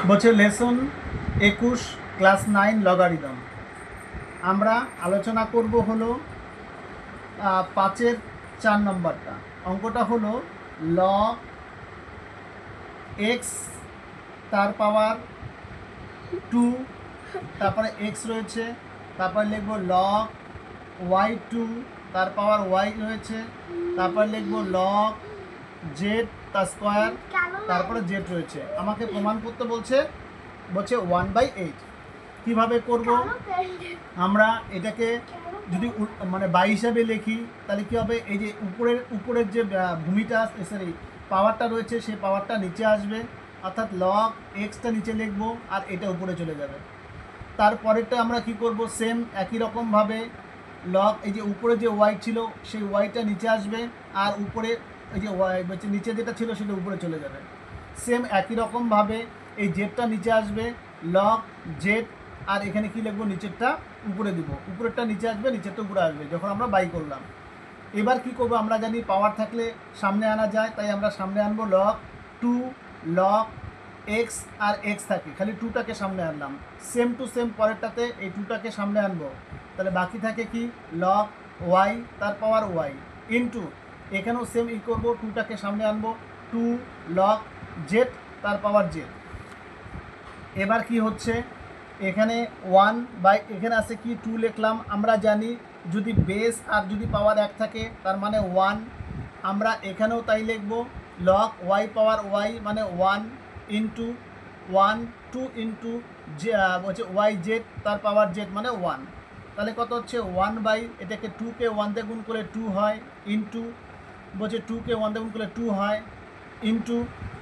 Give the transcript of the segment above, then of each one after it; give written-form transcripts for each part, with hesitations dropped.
বলছে lesson 21 class 9 logarithm. আমরা আলোচনা করব হলো 5-এর 4 নম্বরটা। অঙ্কটা হলো log x তার পাওয়ার 2, তারপরে x রয়েছে, তারপরে লিখব log y2 তার পাওয়ার y রয়েছে, তারপরে লিখব log z তার স্কোয়ার, তারপরে z রয়েছে। আমাকে প্রমাণ করতে বলছে 1/8। কিভাবে করব? আমরা এটাকে যদি মানে বাই হিসাবে লিখি তাহলে কী হবে, এই যে উপরের যে ভূমিটা সরি পাওয়ারটা রয়েছে সেই পাওয়ারটা নিচে আসবে, অর্থাৎ লগ এক্সটা নিচে লিখব আর এটা উপরে চলে যাবে। তারপরেরটা আমরা কি করব, সেম একই রকমভাবে লগ এই যে উপরে যে ওয়াই ছিল সেই ওয়াইটা নিচে আসবে আর উপরে এই যে ওয়াই নিচে যেটা ছিল সেটা উপরে চলে যাবে। সেম একই রকমভাবে এই জেডটা নিচে আসবে, লগ জেড, আর এখানে কি লিখবো, নিচেরটা উপরে দিব, উপরেরটা নিচে আসবে, নিচেরটা উপরে আসবে যখন আমরা বাই করলাম। এবার কি করব, আমরা জানি পাওয়ার থাকলে সামনে আনা যায়, তাই আমরা সামনে আনবো লগ 2, লগ এক্স আর এক্স থাকে, খালি 2টাকে সামনে আনলাম। সেম টু সেম পরেরটাতে এই 2টাকে সামনে আনবো, তাহলে বাকি থাকে কি লগ ওয়াই তার পাওয়ার ওয়াই ইন্টু এখানেও সেম ই করবো, 2টাকে সামনে আনবো, 2 লগ জেড তার পাওয়ার জেড। এবার কি হচ্ছে, এখানে 1 বাই এখানে আছে কি 2 লিখলাম। আমরা জানি যদি বেস আর যদি পাওয়ার 1 থাকে তার মানে 1, আমরা এখানেও তাই লিখব, লগ ওয়াই পাওয়ার ওয়াই মানে 1 ইন্টু 1, 2 ইন্টু বলছে ওয়াই জেড তার পাওয়ার জেড মানে 1। তাহলে কত হচ্ছে 1 বাই এটাকে 2কে 1 দিয়ে গুণ করলে 2 হয়, ইন্টু বলছে 2কে 1 দিয়ে গুণ করলে 2 হয়, ইন্টু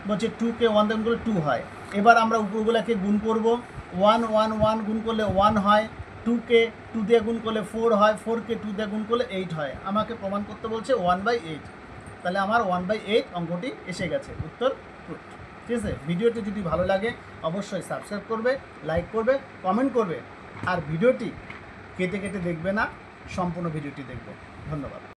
বলছে 2কে 1 দিয়ে গুণ করলে 2 হয়। এবার আমরা উপরগুলোকে গুণ করব, 1 1 1 গুণ করলে 1 হয়, 2কে 2 দিয়ে গুণ করলে 4 হয়, 4কে 2 দিয়ে গুণ করলে 8 হয়। আমাকে প্রমাণ করতে বলছে 1/8। তাহলে আমার 1/8 অঙ্কটি এসে গেছে, উত্তর প্রুফ। ঠিক আছে, ভিডিওটি যদি ভালো লাগে অবশ্যই সাবস্ক্রাইব করবে, লাইক করবে, কমেন্ট করবে, আর ভিডিওটি কেটে কেটে দেখবে না, সম্পূর্ণ ভিডিওটি দেখবে। ধন্যবাদ।